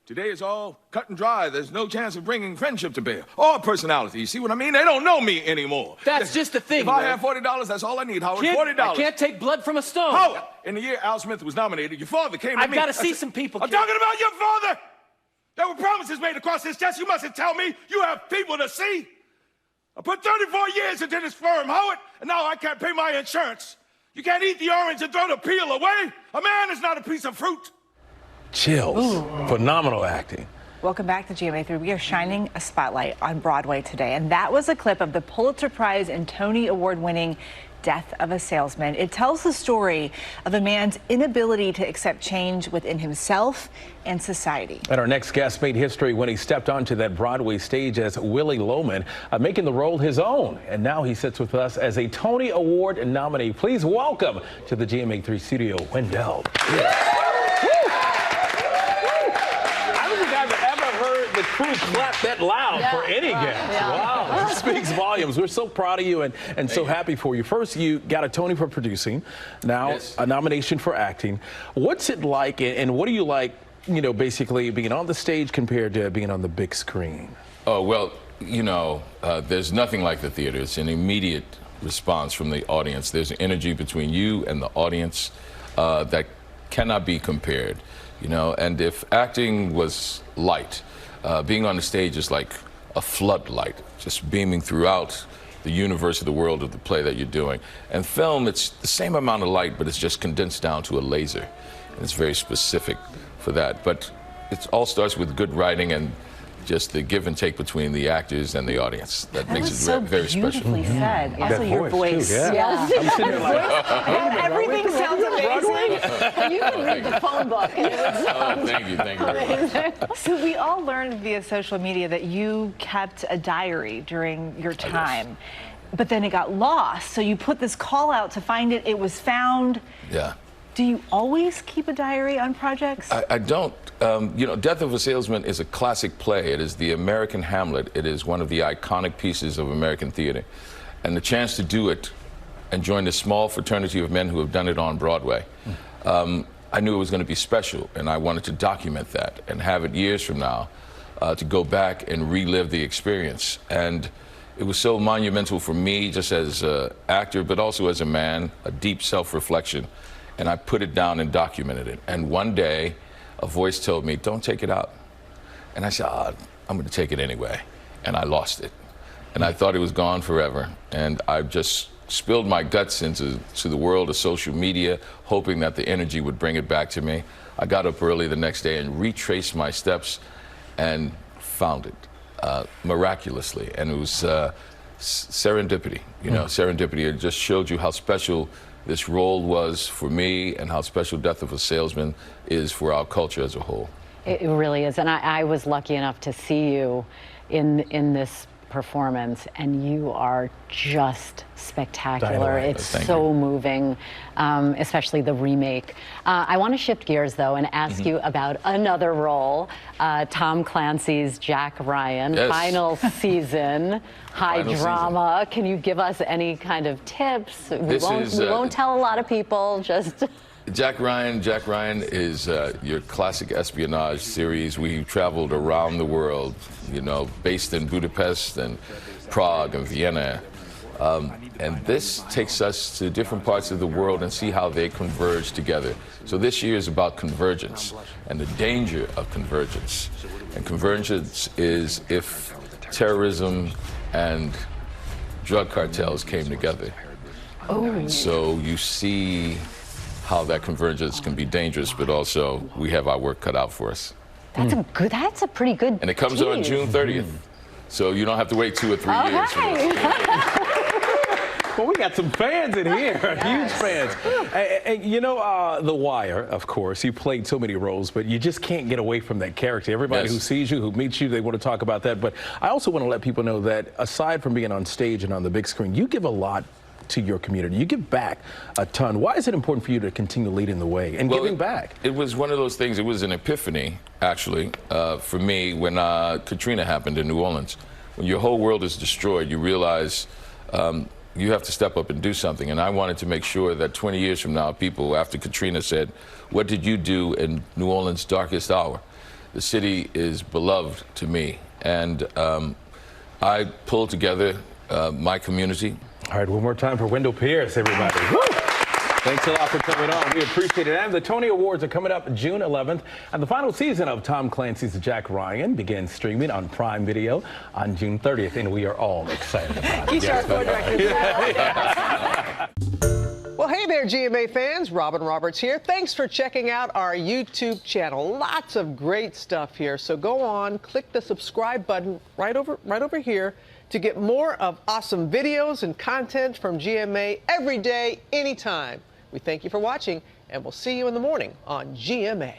Today is all cut and dry. There's no chance of bringing friendship to bear or personality. You see what I mean? They don't know me anymore. That's just the thing, If I have $40, that's all I need, Howard. Kid, $40. I can't take blood from a stone. Howard, in the year Al Smith was nominated, your father came to I've me. got to see some people, I'm kid. talking about your father. There were promises made across his chest. You mustn't tell me you have people to see. I put 34 years into this firm, Howard, and now I can't pay my insurance. You can't eat the orange and throw the peel away. A man is not a piece of fruit. Chills. Ooh. Phenomenal acting. Welcome back to GMA3. We are shining a spotlight on Broadway today, and that was a clip of the Pulitzer Prize and Tony Award-winning Death of a Salesman. It tells the story of a man's inability to accept change within himself and society. And our next guest made history when he stepped onto that Broadway stage as Willie Loman, making the role his own. And now he sits with us as a Tony Award nominee. Please welcome to the GMA3 studio, Wendell Pierce. The crew clapped that loud for any guest. Wow, it speaks volumes. We're so proud of you and so happy for you. First, you got a Tony for producing, now a nomination for acting. What's it like, and what do you like, you know, basically being on the stage compared to being on the big screen? Oh, well, you know, there's nothing like the theater. It's an immediate response from the audience. There's an energy between you and the audience that cannot be compared, you know, and if acting was light, being on the stage is like a floodlight, just beaming throughout the universe of the world of the play that you're doing. And film, it's the same amount of light, but it's just condensed down to a laser. And it's very specific for that. But it all starts with good writing and just the give and take between the actors and the audience. That makes it so very special. Beautifully said. Mm-hmm. Also, That your voice. Too, yeah. I'm sitting there like, everything sounds amazing. You can read the phone book. And it would sound Thank you very much. So we all learned via social media that you kept a diary during your time, but then it got lost. So you put this call out to find it. It was found. Yeah. Do you always keep a diary on projects? I don't. You know, Death of a Salesman is a classic play. It is the American Hamlet. It is one of the iconic pieces of American theater. And the chance to do it and join the small fraternity of men who have done it on Broadway, I knew it was going to be special, and I wanted to document that and have it years from now to go back and relive the experience. And it was so monumental for me just as an actor, but also as a man, a deep self-reflection. And I put it down and documented it. And one day, a voice told me, don't take it out. And I said, I'm going to take it anyway. And I lost it. And I thought it was gone forever. And I just spilled my guts into the world of social media, hoping that the energy would bring it back to me. I got up early the next day and retraced my steps and found it miraculously. And it was serendipity, you know, serendipity. It just showed you how special this role was for me and how special Death of a Salesman is for our culture as a whole. It really is. And I was lucky enough to see you in this performance, and you are just spectacular. It's so moving, especially the remake. I want to shift gears, though, and ask you about another role, Tom Clancy's Jack Ryan, final season, high drama. Can you give us any kind of tips? We won't tell a lot of people, just... Jack Ryan is your classic espionage series. We traveled around the world, you know, based in Budapest and Prague and Vienna. And this takes us to different parts of the world and see how they converge together. So this year is about convergence and the danger of convergence. And convergence is if terrorism and drug cartels came together. Oh. So you see how that convergence can be dangerous, but also we have our work cut out for us. That's a pretty good And it comes on June 30th, so you don't have to wait 2 or 3 years for this. Well, we got some fans in here, huge fans. And you know, The Wire, of course, you played so many roles, but you just can't get away from that character. Everybody who sees you, who meets you, they want to talk about that. But I also want to let people know that aside from being on stage and on the big screen, you give a lot to your community. You give back a ton. Why is it important for you to continue leading the way and giving back? It was one of those things, it was an epiphany, actually, for me when Katrina happened in New Orleans. When your whole world is destroyed, you realize you have to step up and do something. And I wanted to make sure that 20 years from now, people after Katrina said, what did you do in New Orleans' darkest hour? the city is beloved to me. And I pulled together my community. All right, one more time for Wendell Pierce, everybody. Woo! Thanks a lot for coming on. We appreciate it. And the Tony Awards are coming up June 11th. And the final season of Tom Clancy's Jack Ryan begins streaming on Prime Video on June 30th. And we are all excited about it. Well, hey there, GMA fans. Robin Roberts here. Thanks for checking out our YouTube channel. Lots of great stuff here. So go on, click the subscribe button right over here to get more of awesome videos and content from GMA every day, anytime. We thank you for watching, and we'll see you in the morning on GMA.